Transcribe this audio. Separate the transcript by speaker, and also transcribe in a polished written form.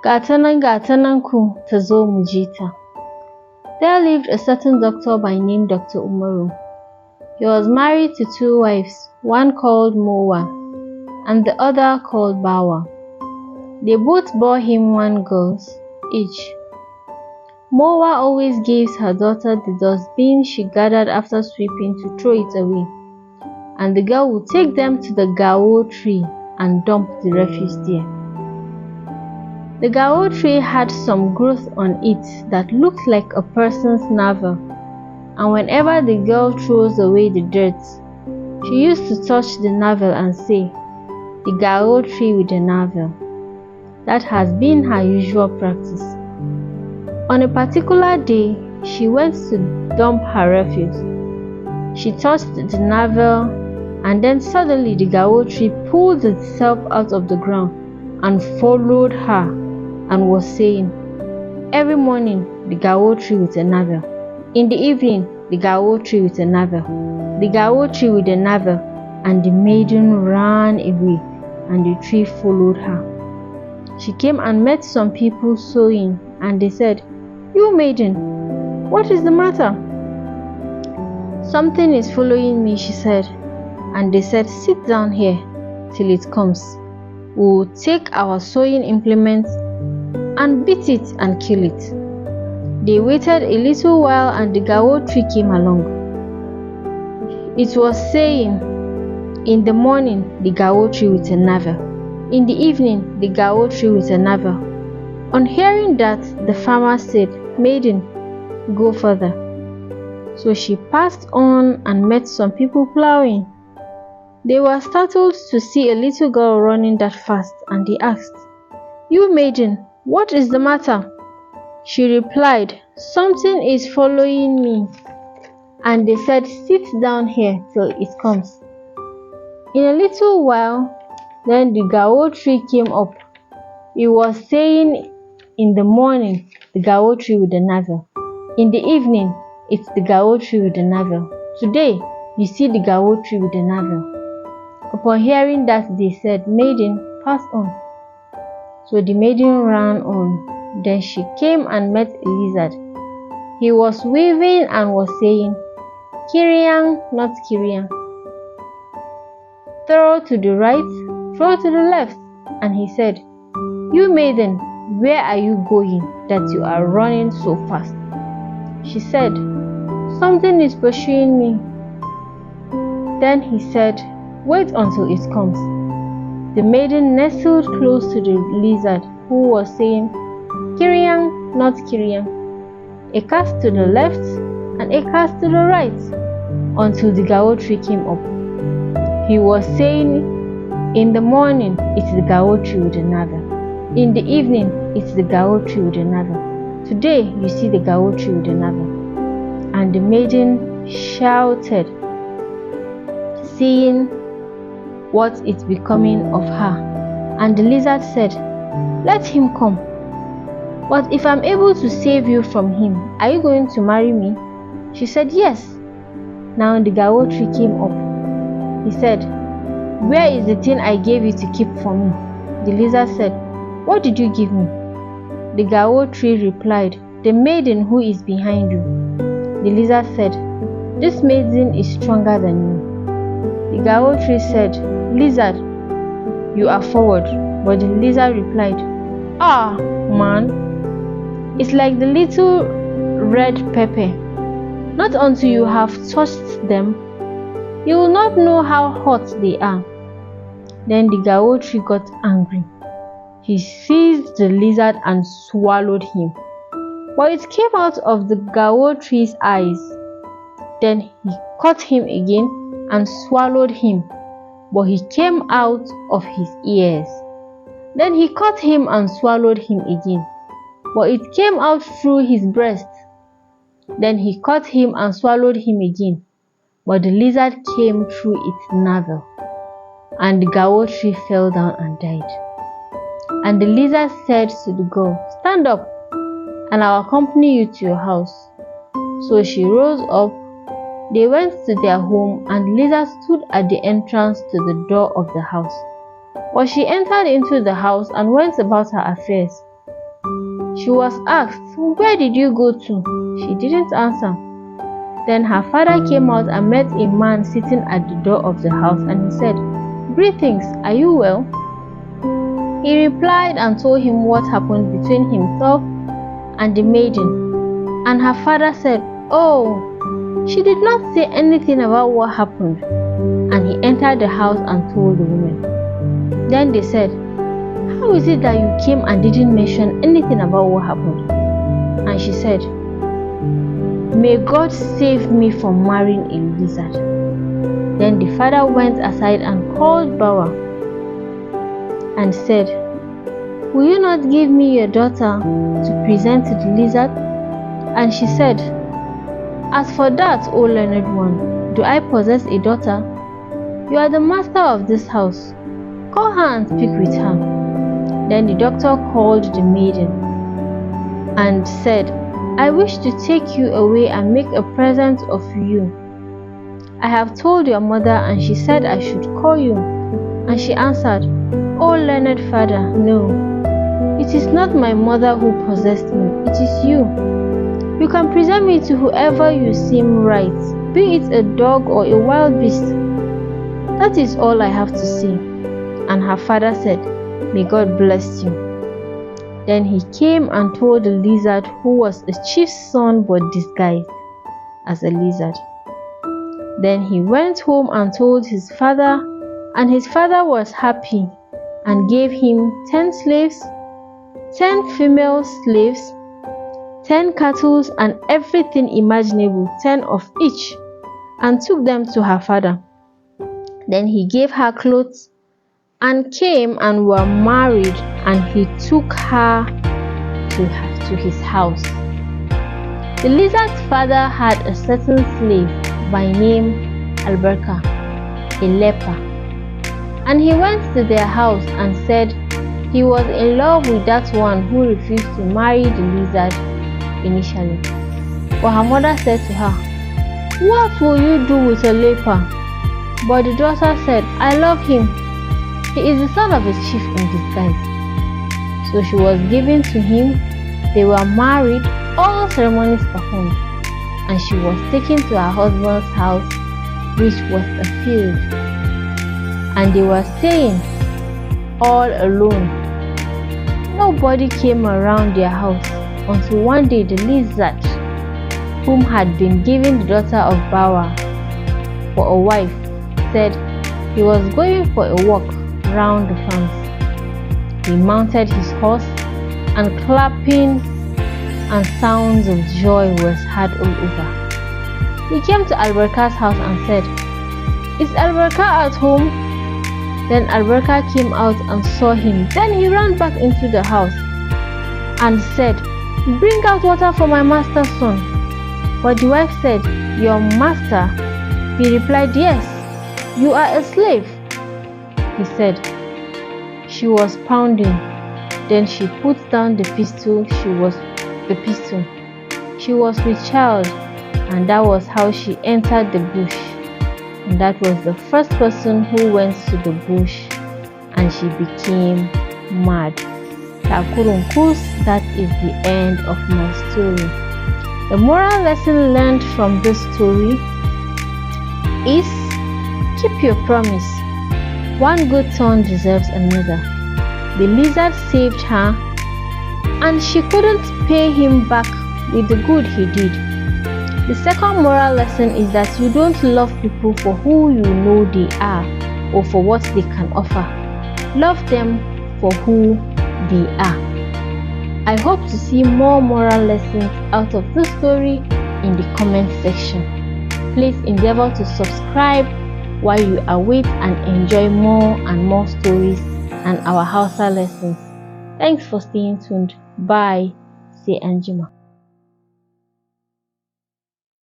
Speaker 1: Gatananku ta zo mu ji ta. There lived a certain doctor by name Dr. Umaru. He was married to 2 wives, one called Mowa and the other called Bawa. They both bore him 1 girl each. Mowa always gives her daughter the dustbin she gathered after sweeping to throw it away, and the girl would take them to the Gao tree and dump the refuse there. The Gao tree had some growth on it that looked like a person's navel, and whenever the girl throws away the dirt, she used to touch the navel and say, "The Gao tree with the navel." That has been her usual practice. On a particular day, she went to dump her refuse. She touched the navel, and then suddenly the Gao tree pulled itself out of the ground and followed her and was saying, "Every morning, the Gao tree with a navel. In the evening, the Gao tree with a navel. The Gao tree with a navel." And the maiden ran away, and the tree followed her. She came and met some people sewing, and they said, "You maiden, what is the matter?" "Something is following me," she said. And they said, "Sit down here till it comes. We will take our sewing implements and beat it and kill it." They waited a little while, and the Gao tree came along. It was saying, "In the morning, the Gao tree with a navel. In the evening, the Gao tree with a navel." On hearing that, the farmer said, "Maiden, go further." So she passed on and met some people plowing. They were startled to see a little girl running that fast, and they asked, "You maiden, what is the matter?" She replied, "Something is following me." And they said, "Sit down here till it comes." In a little while, then the Gao tree came up. It was saying, "In the morning, the Gao tree with the navel. In the evening, it's the Gao tree with the navel. Today, you see the Gao tree with the navel." Upon hearing that, they said, "Maiden, pass on." So the maiden ran on. Then she came and met a lizard. He was weaving and was saying, "Kiriang, not Kiriang. Throw to the right, throw to the left." And he said, "You maiden, where are you going that you are running so fast?" She said, "Something is pursuing me." Then he said, "Wait until it comes." The maiden nestled close to the lizard, who was saying, "Kiriang, not Kiriang. A cast to the left and a cast to the right," until the Gao tree came up. He was saying, "In the morning, it's the Gao tree with the navel. In the evening, it's the Gao tree with the navel. Today, you see the Gao tree with the navel." And the maiden shouted, seeing what is becoming of her. And the lizard said, "Let him come. But if I'm able to save you from him, are you going to marry me?" She said, "Yes." Now the Gao tree came up. He said, "Where is the thing I gave you to keep for me?" The lizard said, "What did you give me?" The Gao tree replied, "The maiden who is behind you." The lizard said, "This maiden is stronger than you." The Gao tree said, "Lizard, you are forward." But the lizard replied, "Ah, man, it's like the little red pepper. Not until you have touched them, you will not know how hot they are." Then the Gao tree got angry. He seized the lizard and swallowed him. But it came out of the Gao tree's eyes. Then he caught him again and swallowed him, but he came out of his ears. Then he caught him and swallowed him again, but it came out through his breast. Then he caught him and swallowed him again, but the lizard came through its navel. And the Gao tree fell down and died. And the lizard said to the girl, "Stand up, and I'll accompany you to your house." So she rose up. They went to their home, and the lizard stood at the entrance to the door of the house. But she entered into the house and went about her affairs. She was asked, "Where did you go to?" She didn't answer. Then her father came out and met a man sitting at the door of the house, and he said, "Greetings, are you well?" He replied and told him what happened between himself and the maiden. And her father said, "Oh, she did not say anything about what happened." And he entered the house and told the women. Then they said, "How is it that you came and didn't mention anything about what happened?" And she said, "May God save me from marrying a lizard." Then the father went aside and called Bawa and said, "Will you not give me your daughter to present to the lizard?" And she said, "As for that, O learned one, do I possess a daughter? You are the master of this house. Call her and speak with her." Then the doctor called the maiden and said, "I wish to take you away and make a present of you. I have told your mother, and she said I should call you." And she answered, "O learned father, no. It is not my mother who possessed me, it is you. You can present me to whoever you seem right, be it a dog or a wild beast. That is all I have to say." And her father said, "May God bless you." Then he came and told the lizard, who was a chief's son but disguised as a lizard. Then he went home and told his father, and his father was happy and gave him 10 slaves, 10 female slaves, 10 cattle, and everything imaginable, 10 of each, and took them to her father. Then he gave her clothes and came and were married, and he took her to his house. The lizard's father had a certain slave by name Alberca, a leper, and he went to their house and said he was in love with that one who refused to marry the lizard initially. But her mother said to her, "What will you do with a leper?" But the daughter said, "I love him. He is the son of a chief in disguise." So she was given to him. They were married, all ceremonies performed, and she was taken to her husband's house, which was a field. And they were staying all alone. Nobody came around their house until one day the lizard, whom had been given the daughter of Bawa for a wife, said he was going for a walk round the farms. He mounted his horse, and clapping and sounds of joy was heard all over. He came to Alberca's house and said, "Is Alberca at home?" Then Alberca came out and saw him. Then he ran back into the house and said, "Bring out water for my master's son." But the wife said, "Your master?" He replied, "Yes, you are a slave." He said, "She was pounding." Then she put down the pistol. She was with child, and that was how she entered the bush. And that was the first person who went to the bush, and she became mad. Takurunkus, that is the end of my story. The moral lesson learned from this story is keep your promise. One good turn deserves another. The lizard saved her, and she couldn't pay him back with the good he did. The second moral lesson is that you don't love people for who you know they are or for what they can offer. Love them for who they are. I hope to see more moral lessons out of this story in the comment section. Please endeavor to subscribe while you await and enjoy more and more stories and our Hausa lessons. Thanks for staying tuned. Bye. Say Anjima.